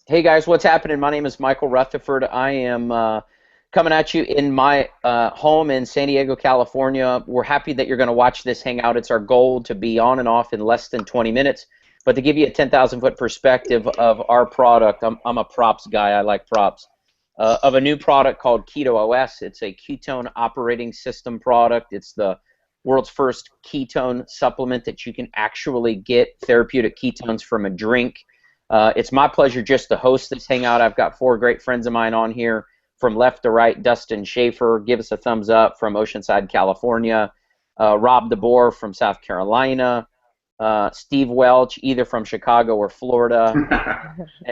Hey guys, what's happening? My name is Michael Rutherford. I am coming at you in my home in San Diego, California. We're happy that you're going to watch this hangout. It's our goal to be on and off in less than 20 minutes. But to give you a 10,000-foot perspective of our product, I'm a props guy. I like props. Of a new product called Keto OS. It's a ketone operating system product. It's the world's first ketone supplement that you can actually get therapeutic ketones from a drink. It's my pleasure just to host this hangout. I've got four great friends of mine on here from left to right. Dustin Schaefer, give us a thumbs up, from Oceanside, California. Rob DeBoer from South Carolina. Steve Welch, either from Chicago or Florida.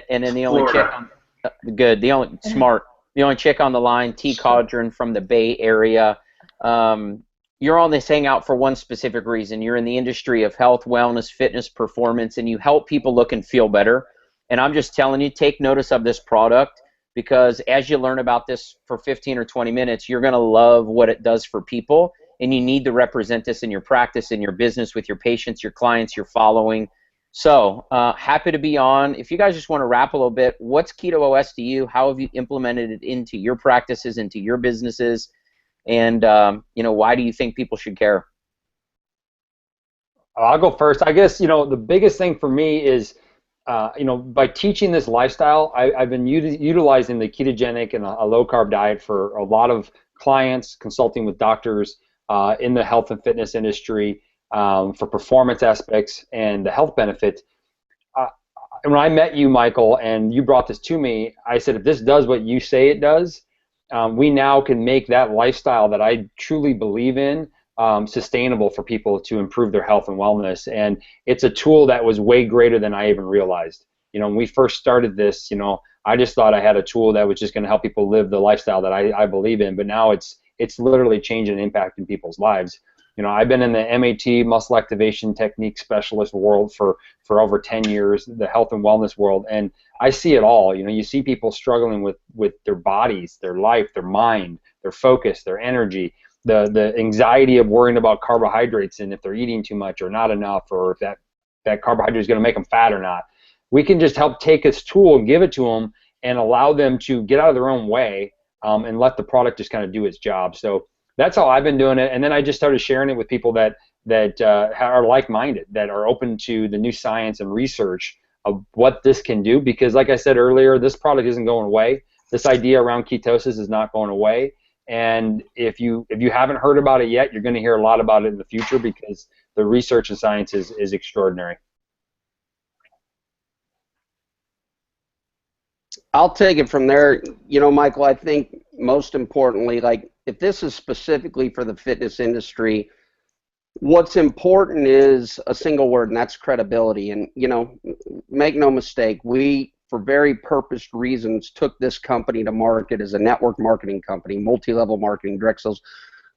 And then the only chick on the only chick on the line, T. Codron from the Bay Area. You're on this hangout for one specific reason. You're in the industry of health, wellness, fitness, performance, and you help people look and feel better. And I'm just telling you, take notice of this product, because as you learn about this for 15 or 20 minutes, you're going to love what it does for people, and you need to represent this in your practice, in your business, with your patients, your clients, your following. So happy to be on. If you guys just want to wrap a little bit, what's Keto OS to you? How have you implemented it into your practices, into your businesses? And, why do you think people should care? I'll go first. I guess, the biggest thing for me is, by teaching this lifestyle, I've been utilizing the ketogenic and a low-carb diet for a lot of clients, consulting with doctors in the health and fitness industry for performance aspects and the health benefits. And when I met you, Michael, and you brought this to me, I said, if this does what you say it does, we now can make that lifestyle that I truly believe in sustainable for people to improve their health and wellness. And it's a tool that was way greater than I even realized. When we first started this, I just thought I had a tool that was just going to help people live the lifestyle that I believe in. But now it's literally changing and impacting people's lives. I've been in the MAT, muscle activation technique specialist world for over 10 years, the health and wellness world, and I see it all. You see people struggling with their bodies, their life, their mind, their focus, their energy, the anxiety of worrying about carbohydrates and if they're eating too much or not enough, or if that carbohydrate is going to make them fat or not. We can just help take this tool and give it to them and allow them to get out of their own way and let the product just kind of do its job. So that's how I've been doing it, and then I just started sharing it with people that are like-minded, that are open to the new science and research of what this can do. Because, like I said earlier, this product isn't going away. This idea around ketosis is not going away. And if you haven't heard about it yet, you're going to hear a lot about it in the future, because the research and science is extraordinary. I'll take it from there. Michael, I think most importantly, like, if this is specifically for the fitness industry, what's important is a single word, and that's credibility. And, make no mistake, we, for very purposed reasons, took this company to market as a network marketing company, multi-level marketing, direct sales,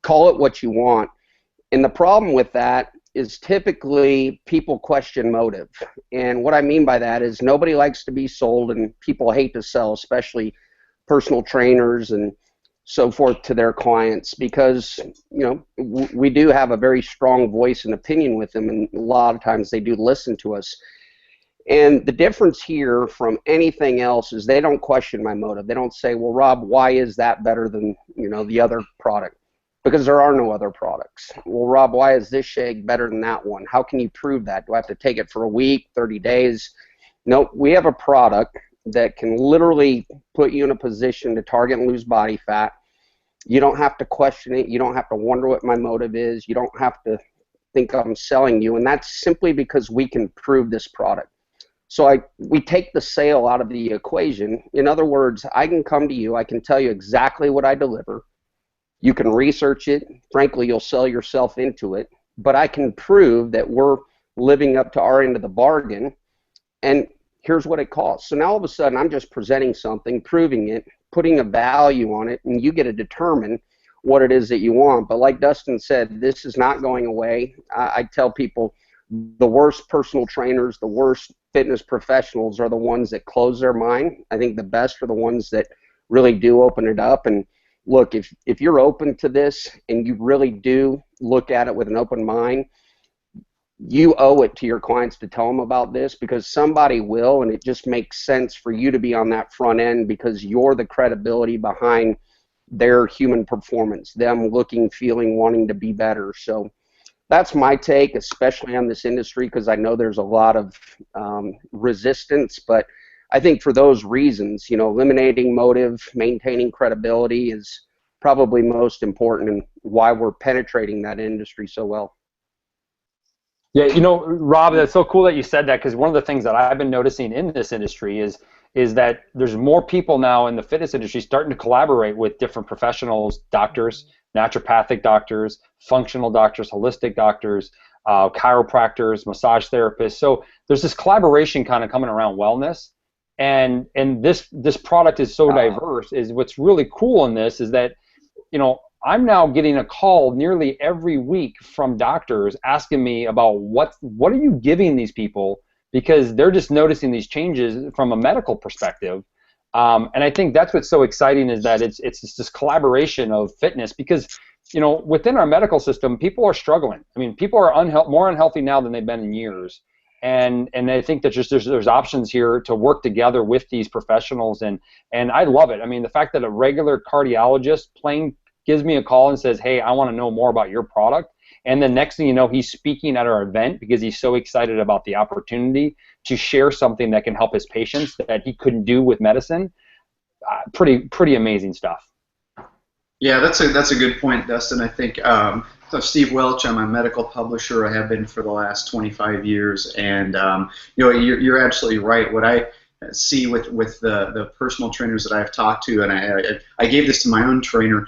call it what you want. And the problem with that is typically people question motive. And what I mean by that is nobody likes to be sold, and people hate to sell, especially personal trainers and so forth, to their clients, because we do have a very strong voice and opinion with them, and a lot of times they do listen to us. And the difference here from anything else is they don't question my motive. They don't say, well, Rob, why is that better than the other product? Because there are no other products. Well, Rob, why is this shake better than that one? How can you prove that? Do I have to take it for a week, 30 days? No, we have a product that can literally put you in a position to target and lose body fat. You don't have to question it. You don't have to wonder what my motive is. You don't have to think I'm selling you. And that's simply because we can prove this product. So we take the sale out of the equation. In other words, I can come to you. I can tell you exactly what I deliver. You can research it. Frankly, you'll sell yourself into it. But I can prove that we're living up to our end of the bargain. And here's what it costs. So now all of a sudden I'm just presenting something, proving it, putting a value on it, and you get to determine what it is that you want. But like Dustin said, this is not going away. I tell people the worst personal trainers, the worst fitness professionals are the ones that close their mind. I think the best are the ones that really do open it up. And look, if you're open to this and you really do look at it with an open mind, you owe it to your clients to tell them about this, because somebody will, and it just makes sense for you to be on that front end because you're the credibility behind their human performance, them looking, feeling, wanting to be better. So that's my take, especially on this industry, because I know there's a lot of resistance, but I think for those reasons, eliminating motive, maintaining credibility is probably most important, and why we're penetrating that industry so well. Yeah, Rob, that's so cool that you said that, because one of the things that I've been noticing in this industry is that there's more people now in the fitness industry starting to collaborate with different professionals, doctors, naturopathic doctors, functional doctors, holistic doctors, chiropractors, massage therapists. So there's this collaboration kind of coming around wellness, and this product is so diverse. Is what's really cool in this is that, I'm now getting a call nearly every week from doctors asking me about what are you giving these people, because they're just noticing these changes from a medical perspective. And I think that's what's so exciting, is that it's this collaboration of fitness, because within our medical system, people are struggling. I mean, people are more unhealthy now than they've been in years, and I think that just there's options here to work together with these professionals, and I love it. I mean, the fact that a regular cardiologist gives me a call and says, hey, I want to know more about your product. And the next thing you know, he's speaking at our event because he's so excited about the opportunity to share something that can help his patients that he couldn't do with medicine. Pretty amazing stuff. Yeah, that's a good point, Dustin. I think so Steve Welch, I'm a medical publisher. I have been for the last 25 years, and you're absolutely right. What I see with the personal trainers that I've talked to, and I gave this to my own trainer.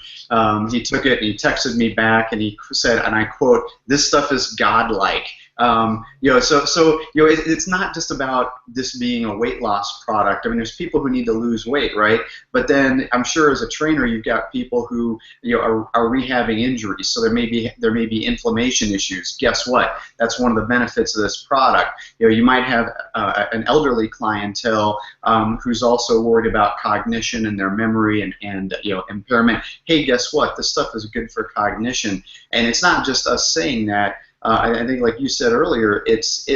He took it and he texted me back and he said, and I quote, "This stuff is godlike." It's not just about this being a weight loss product. I mean, there's people who need to lose weight, right? But then I'm sure as a trainer, you've got people who are rehabbing injuries, so there may be inflammation issues. Guess what? That's one of the benefits of this product. You might have an elderly clientele who's also worried about cognition and their memory and impairment. Hey, guess what? This stuff is good for cognition, and it's not just us saying that. I think, like you said earlier, it's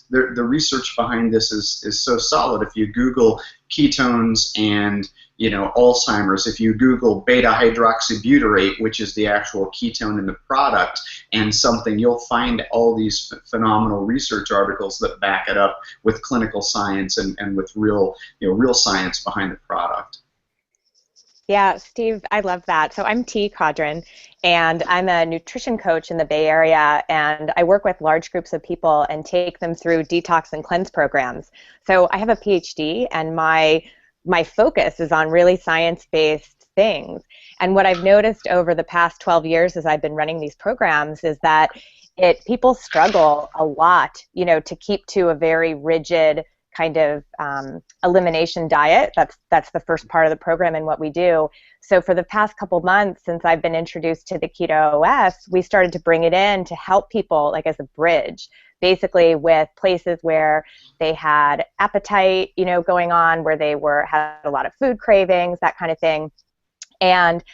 the research behind this is so solid. If you Google ketones and Alzheimer's, if you Google beta hydroxybutyrate, which is the actual ketone in the product, and something, you'll find all these phenomenal research articles that back it up with clinical science and with real science behind the product. Yeah, Steve, I love that. So I'm T. Cadron, and I'm a nutrition coach in the Bay Area, and I work with large groups of people and take them through detox and cleanse programs. So I have a PhD, and my focus is on really science-based things. And what I've noticed over the past 12 years as I've been running these programs is that people struggle a lot, to keep to a very rigid kind of elimination diet. That's the first part of the program and what we do. So for the past couple months since I've been introduced to the KetoOS, we started to bring it in to help people, like as a bridge, basically with places where they had appetite, going on, where they had a lot of food cravings, that kind of thing. And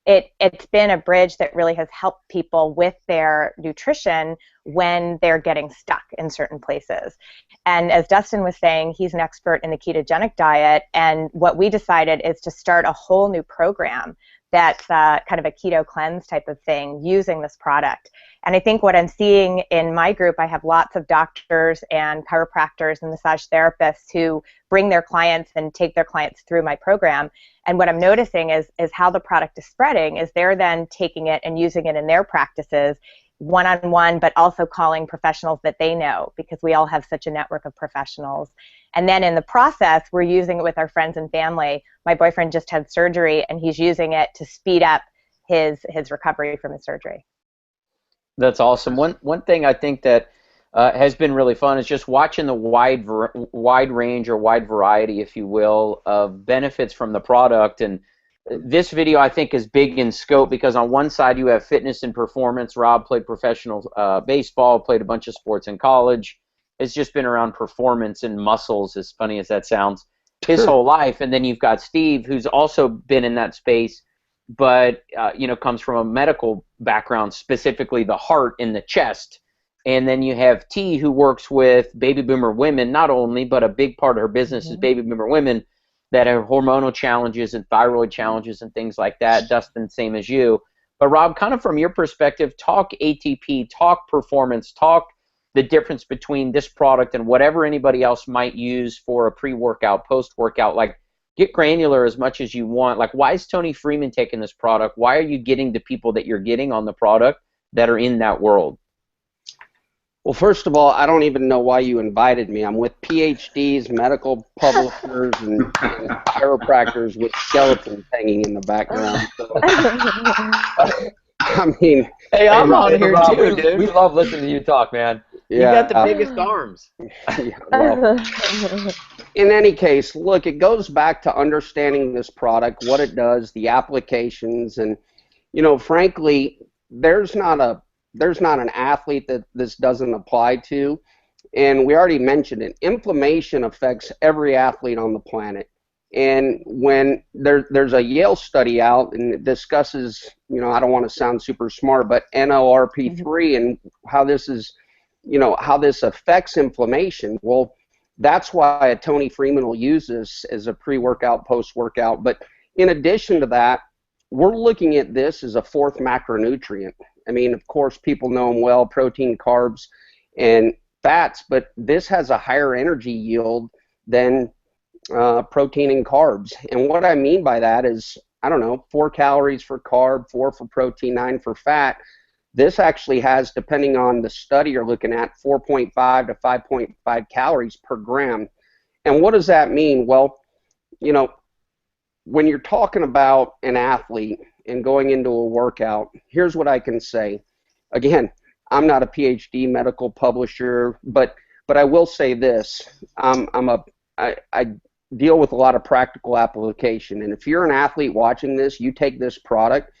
it's been a bridge that really has helped people with their nutrition when they're getting stuck in certain places. And as Dustin was saying, he's an expert in the ketogenic diet, and what we decided is to start a whole new program that's kind of a keto cleanse type of thing using this product. And I think what I'm seeing in my group, I have lots of doctors and chiropractors and massage therapists who bring their clients and take their clients through my program. And what I'm noticing is how the product is spreading is they're then taking it and using it in their practices one-on-one, but also calling professionals that they know, because we all have such a network of professionals. And then in the process, we're using it with our friends and family. My boyfriend just had surgery, and he's using it to speed up his recovery from his surgery. That's awesome. One thing I think that has been really fun is just watching the wide range or wide variety, if you will, of benefits from the product. And this video, I think, is big in scope because on one side you have fitness and performance. Rob played professional baseball, played a bunch of sports in college. It's just been around performance and muscles, as funny as that sounds, his whole life. And then you've got Steve, who's also been in that space, but comes from a medical background, specifically the heart and the chest. And then you have T, who works with baby boomer women, not only, but a big part of her business is baby boomer women that have hormonal challenges and thyroid challenges and things like that. Dustin, same as you. But Rob, kind of from your perspective, talk ATP, talk performance, talk the difference between this product and whatever anybody else might use for a pre-workout, post-workout. Like, get granular as much as you want. Like, why is Tony Freeman taking this product? Why are you getting the people that you're getting on the product that are in that world? Well, first of all, I don't even know why you invited me. I'm with PhDs, medical publishers, and chiropractors with skeletons hanging in the background. So, I mean, hey, I'm on here Rob, too, dude. We love listening to you talk, man. You got the biggest arms. Yeah, well, in any case, look, it goes back to understanding this product, what it does, the applications, and, you know, frankly, there's not an athlete that this doesn't apply to, and we already mentioned it. Inflammation affects every athlete on the planet, and when there's a Yale study out and it discusses, you know, I don't want to sound super smart, but NLRP3 and how this is, you know, how this affects inflammation. Well, that's why a Tony Freeman will use this as a pre-workout, post-workout. But in addition to that, we're looking at this as a fourth macronutrient. I mean, of course, people know them well, protein, carbs, and fats, but this has a higher energy yield than protein and carbs. And what I mean by that is, I don't know, 4 calories for carb, 4 for protein, 9 for fat. This actually has, depending on the study you're looking at, 4.5 to 5.5 calories per gram. And what does that mean? Well, you know, when you're talking about an athlete and going into a workout, here's what I can say. Again, I'm not a PhD medical publisher, but I will say this. I deal with a lot of practical application. And if you're an athlete watching this, you take this product,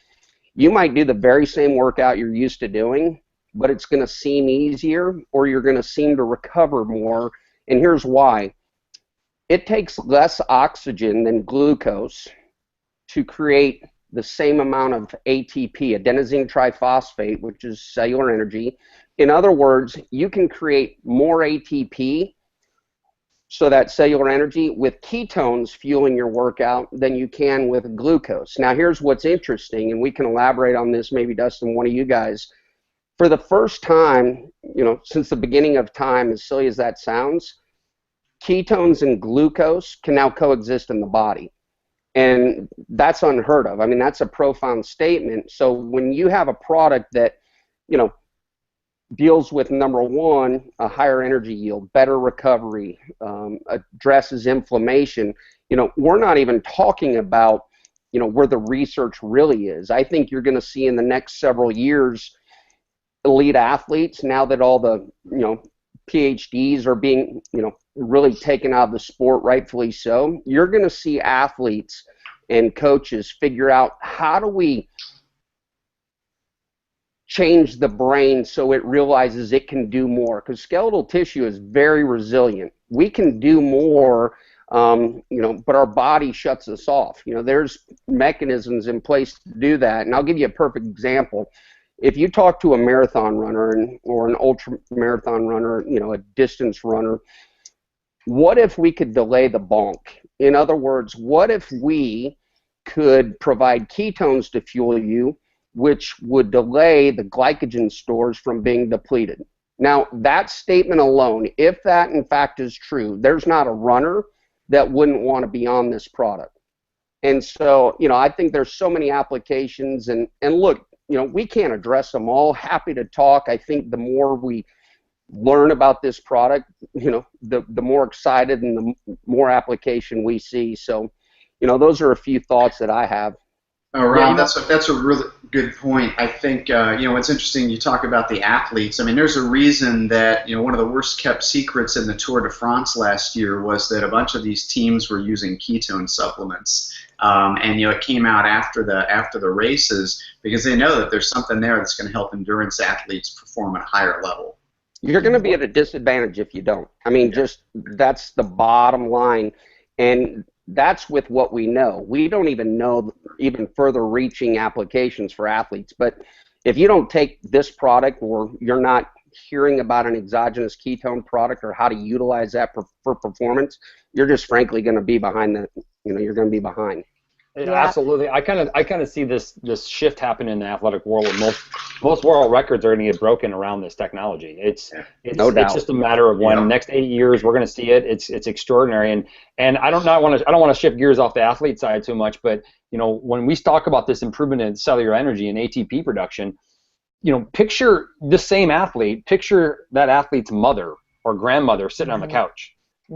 you might do the very same workout you're used to doing, but it's going to seem easier, or you're going to seem to recover more. And here's why. It takes less oxygen than glucose to create the same amount of ATP, adenosine triphosphate, which is cellular energy. In other words, you can create more ATP, so that cellular energy, with ketones fueling your workout than you can with glucose. Now, here's what's interesting, and we can elaborate on this, maybe Dustin, one of you guys. For the first time, you know, since the beginning of time, as silly as that sounds, ketones and glucose can now coexist in the body. And that's unheard of. I mean, that's a profound statement. So when you have a product that, you know, deals with, number one, a higher energy yield, better recovery, addresses inflammation, you know, we're not even talking about, you know, where the research really is. I think you're going to see in the next several years elite athletes, now that all the, you know, PhDs are being, you know, really taken out of the sport, rightfully so. You're going to see athletes and coaches figure out, how do we change the brain so it realizes it can do more? Because skeletal tissue is very resilient. We can do more, you know, but our body shuts us off. You know, there's mechanisms in place to do that. And I'll give you a perfect example. If you talk to a marathon runner or an ultra marathon runner, you know, a distance runner, what if we could delay the bonk? In other words, what if we could provide ketones to fuel you, which would delay the glycogen stores from being depleted? Now, that statement alone, if that in fact is true, there's not a runner that wouldn't want to be on this product. And so, you know, I think there's so many applications, and look, you know, we can't address them all. Happy to talk. I think the more we learn about this product, you know, the more excited and the more application we see. So, you know, those are a few thoughts that I have. Oh, Rob, that's a really good point. I think, you know, what's interesting, you talk about the athletes. I mean, there's a reason that, you know, one of the worst kept secrets in the Tour de France last year was that a bunch of these teams were using ketone supplements. And, you know, it came out after the races because they know that there's something there that's going to help endurance athletes perform at a higher level. You're going to be at a disadvantage if you don't. I mean, just that's the bottom line. And that's with what we know. We don't even know even further reaching applications for athletes. But if you don't take this product, or you're not hearing about an exogenous ketone product or how to utilize that for performance, you're just frankly going to be behind you're going to be behind. Yeah, absolutely. I kind of see this shift happen in the athletic world. Where most world records are going to get broken around this technology. It's no doubt. It's just a matter of when. Next 8 years, we're going to see it. It's extraordinary. And I don't want to shift gears off the athlete side too much, but when we talk about this improvement in cellular energy and ATP production, picture the same athlete. Picture that athlete's mother or grandmother sitting on the couch.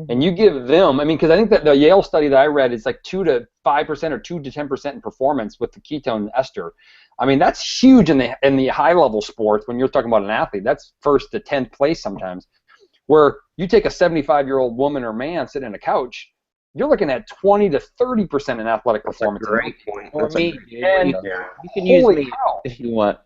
And you give them, because I think that the Yale study that I read is like 2 to 5% or 2 to 10% in performance with the ketone ester. That's huge in the high level sports when you're talking about an athlete. That's 1st to 10th place sometimes. Where you take a 75-year-old woman or man sitting on a couch, you're looking at 20 to 30% in athletic performance. That's a great point. Or me, and you can use me if you want.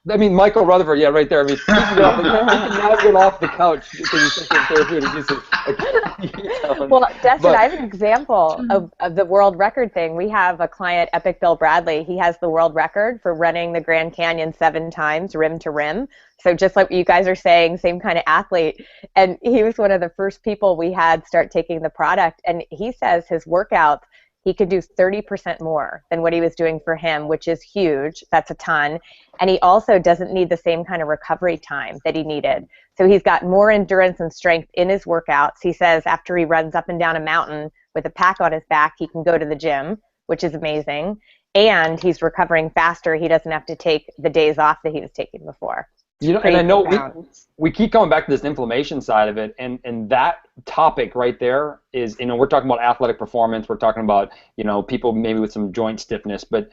Michael Rutherford, yeah, right there. You can now get off the couch because you're thinking therapeutic uses. Well, Destin, I have an example of the world record thing. We have a client, Epic Bill Bradley. He has the world record for running the Grand Canyon 7 times, rim to rim. So just like you guys are saying, same kind of athlete. And he was one of the first people we had start taking the product. And he says his workouts, he could do 30% more than what he was doing for him, which is huge. That's a ton. And he also doesn't need the same kind of recovery time that he needed. So he's got more endurance and strength in his workouts. He says after he runs up and down a mountain with a pack on his back, he can go to the gym, which is amazing. And he's recovering faster. He doesn't have to take the days off that he was taking before. And I know we keep coming back to this inflammation side of it, and that topic right there is, we're talking about athletic performance, we're talking about, people maybe with some joint stiffness, but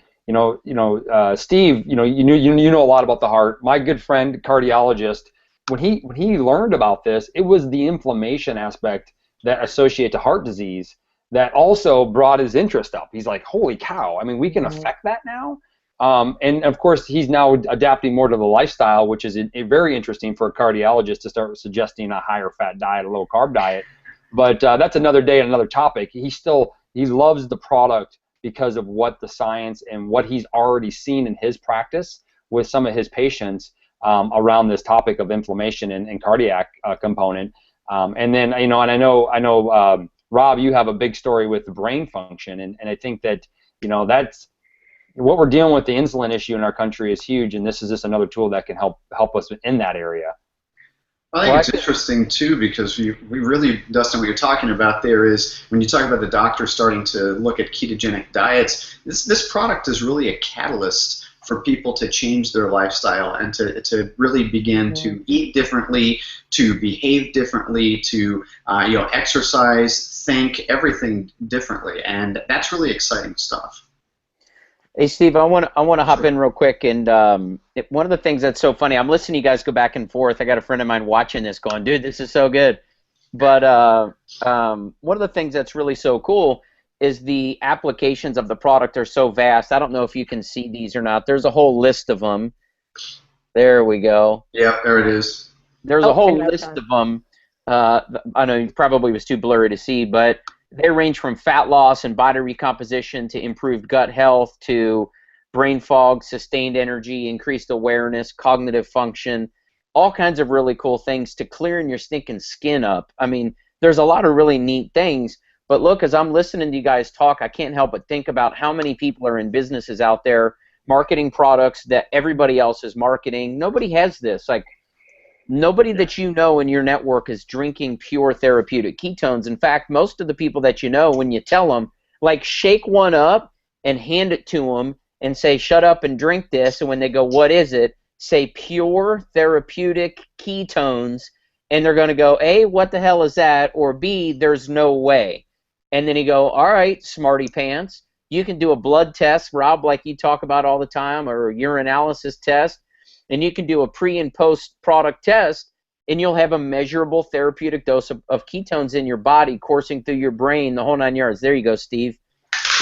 Steve, you know a lot about the heart. My good friend cardiologist, when he learned about this, it was the inflammation aspect that associate to heart disease that also brought his interest up. He's like, holy cow, we can affect that now? And of course, he's now adapting more to the lifestyle, which is very interesting for a cardiologist to start suggesting a higher fat diet, a low carb diet. But that's another day and another topic. He loves the product because of what the science and what he's already seen in his practice with some of his patients around this topic of inflammation and cardiac component. And then, and I know, Rob, you have a big story with the brain function, and I think that, that's what we're dealing with. The insulin issue in our country is huge, and this is just another tool that can help us in that area. I think it's interesting too, because we really, Dustin, what you're talking about there is when you talk about the doctor starting to look at ketogenic diets, this product is really a catalyst for people to change their lifestyle and to really begin to eat differently, to behave differently, to exercise, think, everything differently, and that's really exciting stuff. Hey Steve, I want to hop in real quick, and one of the things that's so funny, I'm listening to you guys go back and forth. I got a friend of mine watching this, going, "Dude, this is so good." But one of the things that's really so cool is the applications of the product are so vast. I don't know if you can see these or not. There's a whole list of them. There we go. Yeah, there it is. There's a whole list of them. I know it probably was too blurry to see, but they range from fat loss and body recomposition to improved gut health to brain fog, sustained energy, increased awareness, cognitive function, all kinds of really cool things to clearing your stinking skin up. There's a lot of really neat things, but look, as I'm listening to you guys talk, I can't help but think about how many people are in businesses out there marketing products that everybody else is marketing. Nobody has this. Nobody that you know in your network is drinking pure therapeutic ketones. In fact, most of the people that you know, when you tell them, shake one up and hand it to them and say, shut up and drink this. And when they go, what is it? Say pure therapeutic ketones. And they're going to go, A, what the hell is that? Or B, there's no way. And then you go, all right, smarty pants. You can do a blood test, Rob, like you talk about all the time, or a urinalysis test. And you can do a pre- and post-product test, and you'll have a measurable therapeutic dose of ketones in your body coursing through your brain, the whole 9 yards. There you go, Steve.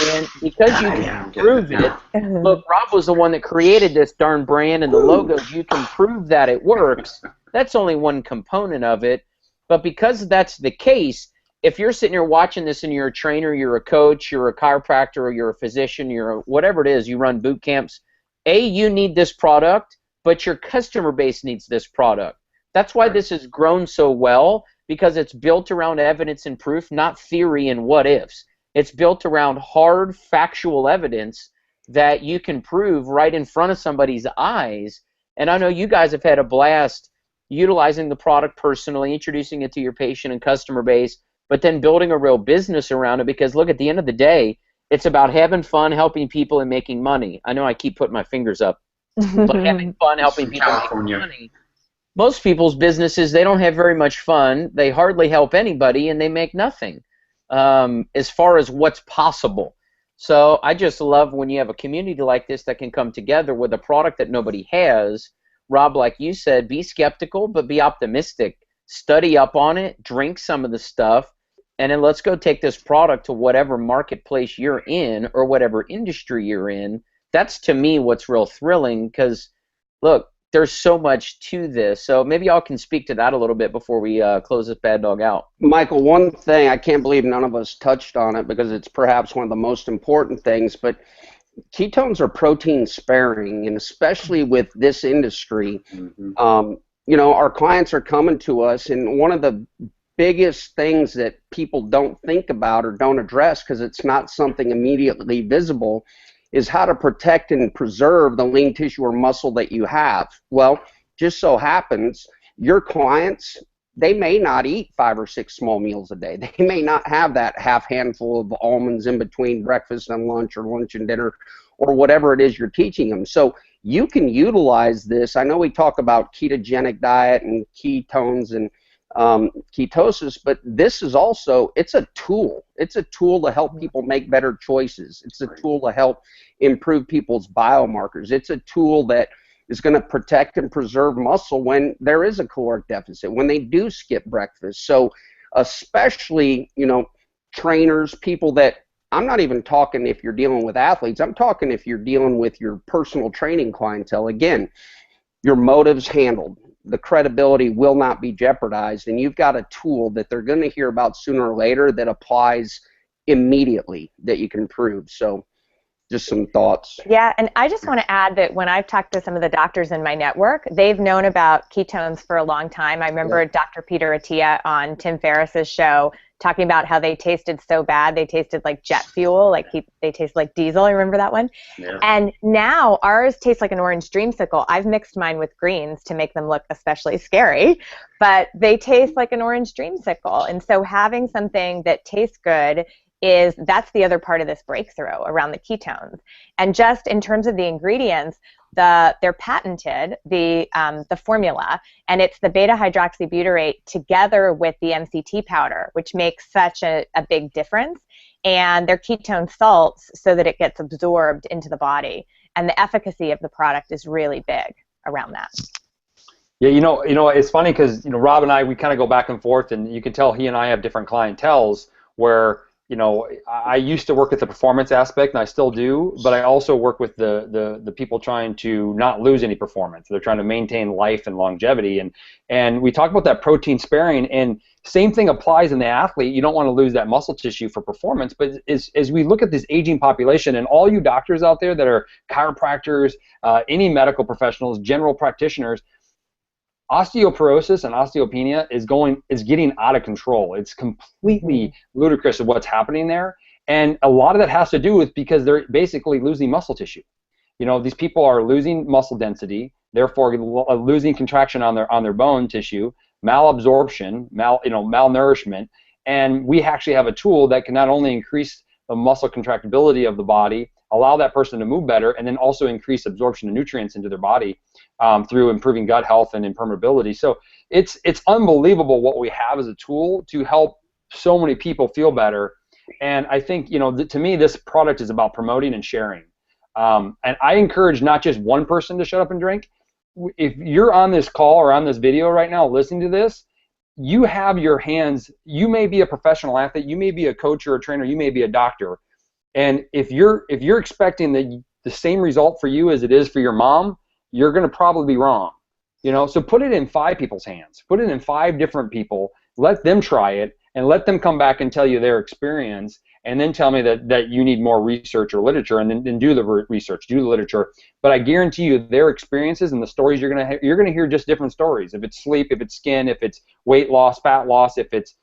And because you can prove it, look, Rob was the one that created this darn brand and the logos. You can prove that it works. That's only one component of it. But because that's the case, if you're sitting here watching this and you're a trainer, you're a coach, you're a chiropractor, or you're a physician, you're whatever it is, you run boot camps, A, you need this product, but your customer base needs this product. That's why this has grown so well, because it's built around evidence and proof, not theory and what ifs. It's built around hard, factual evidence that you can prove right in front of somebody's eyes. And I know you guys have had a blast utilizing the product personally, introducing it to your patient and customer base, but then building a real business around it, because look, at the end of the day, it's about having fun, helping people, and making money. I know I keep putting my fingers up, but having fun, helping people make money. Most people's businesses, they don't have very much fun. They hardly help anybody, and they make nothing as far as what's possible. So I just love when you have a community like this that can come together with a product that nobody has. Rob, like you said, be skeptical, but be optimistic. Study up on it, drink some of the stuff, and then let's go take this product to whatever marketplace you're in or whatever industry you're in. That's, to me, what's real thrilling, because, look, there's so much to this. So maybe y'all can speak to that a little bit before we close this bad dog out. Michael, one thing, I can't believe none of us touched on it, because it's perhaps one of the most important things, but ketones are protein sparing, and especially with this industry, you know, our clients are coming to us, and one of the biggest things that people don't think about or don't address, because it's not something immediately visible, is how to protect and preserve the lean tissue or muscle that you have. Well, just so happens your clients, they may not eat 5 or 6 small meals a day. They may not have that half handful of almonds in between breakfast and lunch, or lunch and dinner, or whatever it is you're teaching them. So you can utilize this. I know we talk about ketogenic diet and ketones and ketosis, but this is also, it's a tool. It's a tool to help people make better choices. It's a tool to help improve people's biomarkers. It's a tool that is going to protect and preserve muscle when there is a caloric deficit, when they do skip breakfast. So especially, you know, trainers, people that, I'm not even talking if you're dealing with athletes, I'm talking if you're dealing with your personal training clientele. Again, your motives handled. The credibility will not be jeopardized, and you've got a tool that they're going to hear about sooner or later that applies immediately, that you can prove. So just some thoughts. Yeah, and I just want to add that when I've talked to some of the doctors in my network, they've known about ketones for a long time. I remember Dr. Peter Attia on Tim Ferriss's show talking about how they tasted so bad. They tasted like jet fuel, like they taste like diesel. I remember that one. Yeah. And now ours tastes like an orange dreamsicle. I've mixed mine with greens to make them look especially scary, but they taste like an orange dreamsicle. And so having something that tastes good, that's the other part of this breakthrough around the ketones. And just in terms of the ingredients, they're patented, the formula, and it's the beta-hydroxybutyrate together with the MCT powder, which makes such a big difference. And they're ketone salts so that it gets absorbed into the body. And the efficacy of the product is really big around that. Yeah, you know, it's funny because, you know, Rob and I, we kind of go back and forth, and you can tell he and I have different clienteles where, you know, I used to work with the performance aspect, and I still do, but I also work with the people trying to not lose any performance. They're trying to maintain life and longevity, and we talk about that protein sparing, and same thing applies in the athlete. You don't want to lose that muscle tissue for performance, but as we look at this aging population, and all you doctors out there that are chiropractors, any medical professionals, general practitioners, osteoporosis and osteopenia is getting out of control. It's completely ludicrous of what's happening there, and a lot of that has to do with because they're basically losing muscle tissue. You know, these people are losing muscle density, therefore losing contraction on their bone tissue, malabsorption, malnourishment, and we actually have a tool that can not only increase the muscle contractibility of the body, allow that person to move better, and then also increase absorption of nutrients into their body through improving gut health and impermeability. So it's unbelievable what we have as a tool to help so many people feel better. And I think, you know, to me, this product is about promoting and sharing. And I encourage not just one person to shut up and drink. If you're on this call or on this video right now listening to this, you have your hands, you may be a professional athlete, you may be a coach or a trainer, you may be a doctor. And if you're expecting the same result for you as it is for your mom, you're going to probably be wrong. You know, so put it in 5 people's hands. Put it in 5 different people. Let them try it, and let them come back and tell you their experience. and then tell me that you need more research or literature, and then do the research, do the literature. But I guarantee you their experiences and the stories you're gonna hear just different stories. If it's sleep, if it's skin, if it's weight loss, fat loss, if it's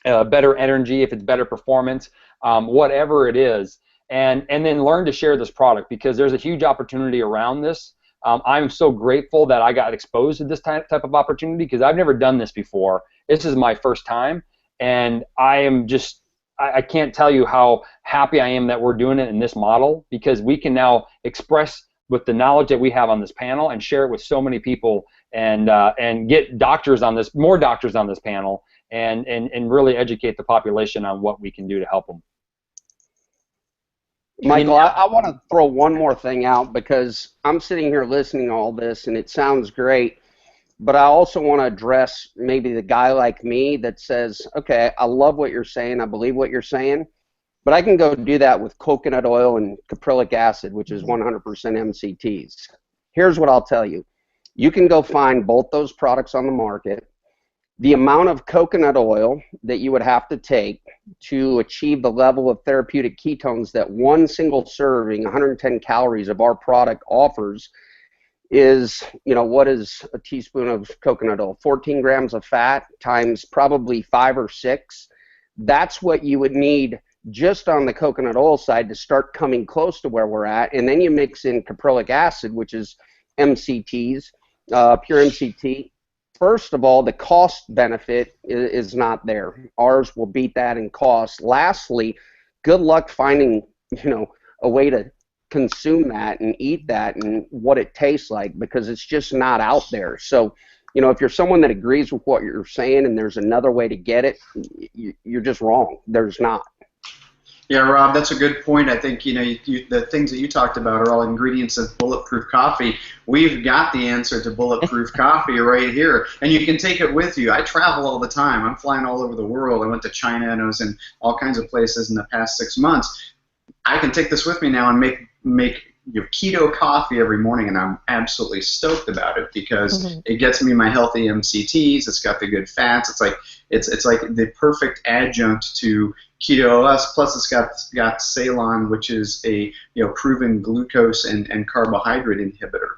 better energy, if it's better performance, whatever it is, and then learn to share this product, because there's a huge opportunity around this. I'm so grateful that I got exposed to this type of opportunity, because I've never done this before. This is my first time, and I can't tell you how happy I am that we're doing it in this model, because we can now express with the knowledge that we have on this panel and share it with so many people, and get doctors on this, more doctors on this panel, and really educate the population on what we can do to help them. Michael, I want to throw one more thing out, because I'm sitting here listening to all this and it sounds great, but I also want to address maybe the guy like me that says, okay, I love what you're saying, I believe what you're saying, but I can go do that with coconut oil and caprylic acid, which is 100% MCTs. Here's what I'll tell you. You can go find both those products on the market. The amount of coconut oil that you would have to take to achieve the level of therapeutic ketones that one single serving, 110 calories of our product offers, is, what is a teaspoon of coconut oil? 14 grams of fat times probably 5 or 6. That's what you would need just on the coconut oil side to start coming close to where we're at. And then you mix in caprylic acid, which is MCTs, pure MCT. First of all, the cost benefit is not there. Ours will beat that in cost. Lastly, good luck finding, a way to consume that and eat that and what it tastes like, because it's just not out there. So, if you're someone that agrees with what you're saying and there's another way to get it, you're just wrong. There's not. Yeah, Rob, that's a good point. I think the things that you talked about are all ingredients of bulletproof coffee. We've got the answer to bulletproof coffee right here, and you can take it with you. I travel all the time. I'm flying all over the world. I went to China, and I was in all kinds of places in the past 6 months. I can take this with me now and make keto coffee every morning, and I'm absolutely stoked about it, because it gets me my healthy MCTs. It's got the good fats. It's like the perfect adjunct to KetoOS. Plus, it's got Ceylon, which is a proven glucose and carbohydrate inhibitor.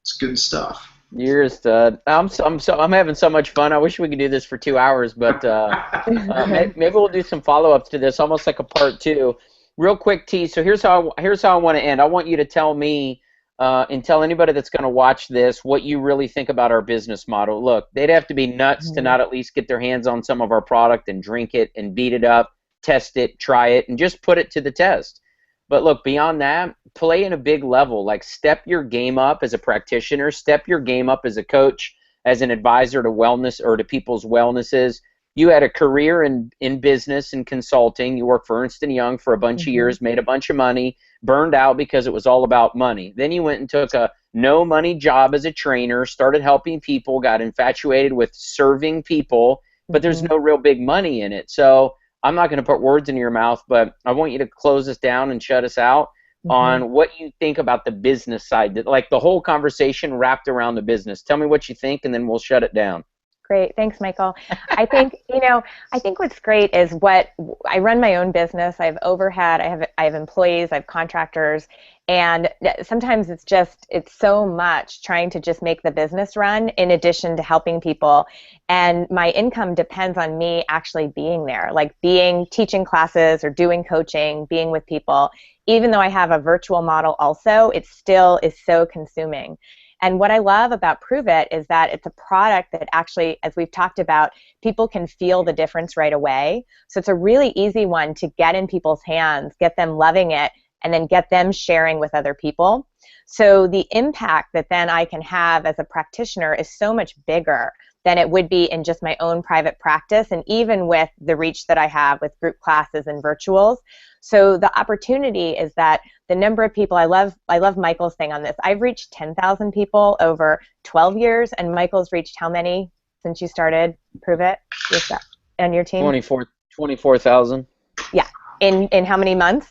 It's good stuff. You're a stud. I'm having so much fun. I wish we could do this for 2 hours, but maybe we'll do some follow-ups to this, almost like a part 2. Real quick, T. So here's how I want to end. I want you to tell me and tell anybody that's going to watch this what you really think about our business model. Look, they'd have to be nuts to not at least get their hands on some of our product and drink it and beat it up, test it, try it, and just put it to the test. But look, beyond that, play in a big level. Like, step your game up as a practitioner, step your game up as a coach, as an advisor to wellness or to people's wellnesses. You had a career in business and consulting. You worked for Ernst & Young for a bunch of years, made a bunch of money, burned out because it was all about money. Then you went and took a no-money job as a trainer, started helping people, got infatuated with serving people, but there's no real big money in it. So I'm not going to put words in your mouth, but I want you to close us down and shut us out on what you think about the business side, like the whole conversation wrapped around the business. Tell me what you think, and then we'll shut it down. Great. Thanks, Michael. I think, I think what's great is I run my own business. I have overhead. I have employees. I have contractors. And sometimes it's so much trying to just make the business run in addition to helping people. And my income depends on me actually being there, like teaching classes or doing coaching, being with people. Even though I have a virtual model also, it still is so consuming. And what I love about Pruvit is that it's a product that actually, as we've talked about, people can feel the difference right away. So it's a really easy one to get in people's hands, get them loving it, and then get them sharing with other people. So the impact that then I can have as a practitioner is so much bigger than it would be in just my own private practice, and even with the reach that I have with group classes and virtuals. So the opportunity is that the number of people, I love Michael's thing on this. I've reached 10,000 people over 12 years, and Michael's reached how many since you started Pruvit on your team? 24,000. Yeah. In how many months?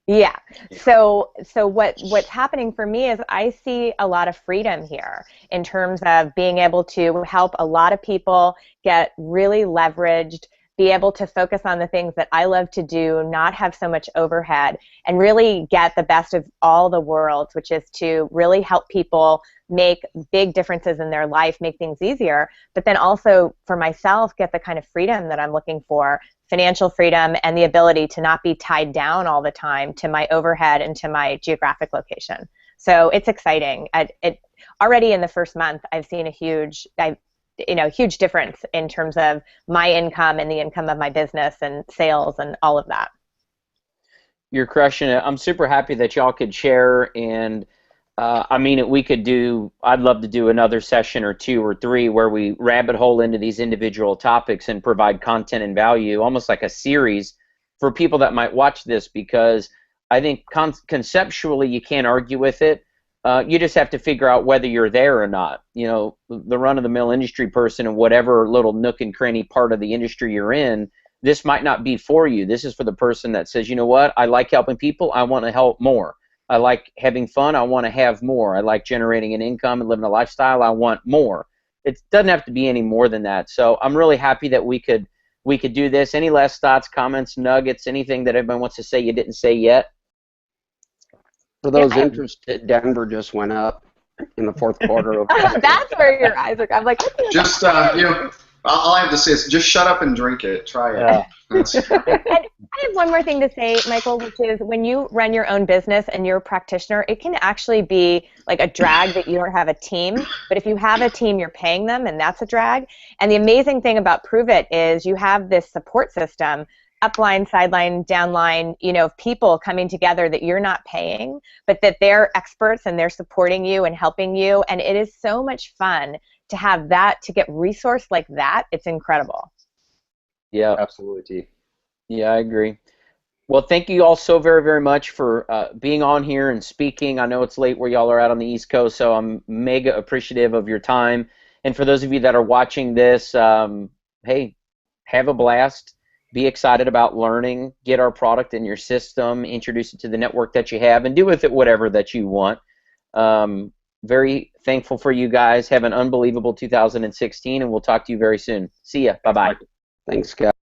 Yeah. So what's happening for me is I see a lot of freedom here in terms of being able to help a lot of people get really leveraged be able to focus on the things that I love to do, not have so much overhead, and really get the best of all the worlds, which is to really help people make big differences in their life, make things easier, but then also for myself get the kind of freedom that I'm looking for, financial freedom and the ability to not be tied down all the time to my overhead and to my geographic location. So it's exciting. Already in the first month, I've seen a huge difference in terms of my income and the income of my business and sales and all of that. You're crushing it. I'm super happy that y'all could share, and I mean, I'd love to do another session or 2 or 3 where we rabbit hole into these individual topics and provide content and value, almost like a series for people that might watch this, because I think conceptually you can't argue with it. You just have to figure out whether you're there or not. You know, the run-of-the-mill industry person in whatever little nook and cranny part of the industry you're in, this might not be for you. This is for the person that says, you know what, I like helping people, I want to help more. I like having fun, I want to have more. I like generating an income and living a lifestyle, I want more. It doesn't have to be any more than that. So I'm really happy that we could do this. Any last thoughts, comments, nuggets, anything that everyone wants to say you didn't say yet? For those interested, Denver just went up in the fourth quarter. That's where your eyes are. I'm like, just all I have to say is just shut up and drink it. Try it. Yeah. And I have one more thing to say, Michael, which is when you run your own business and you're a practitioner, it can actually be like a drag that you don't have a team. But if you have a team, you're paying them, and that's a drag. And the amazing thing about Pruvit is you have this support system, upline, sideline, downline, of people coming together that you're not paying, but that they're experts and they're supporting you and helping you. And it is so much fun to have that, to get resourced like that. It's incredible. Yeah, Absolutely. Yeah, I agree. Well, thank you all so very, very much for being on here and speaking. I know it's late where y'all are out on the East Coast, so I'm mega appreciative of your time. And for those of you that are watching this, hey, have a blast. Be excited about learning. Get our product in your system. Introduce it to the network that you have, and do with it whatever that you want. Very thankful for you guys. Have an unbelievable 2016, and we'll talk to you very soon. See ya. Bye-bye. Thanks, guys.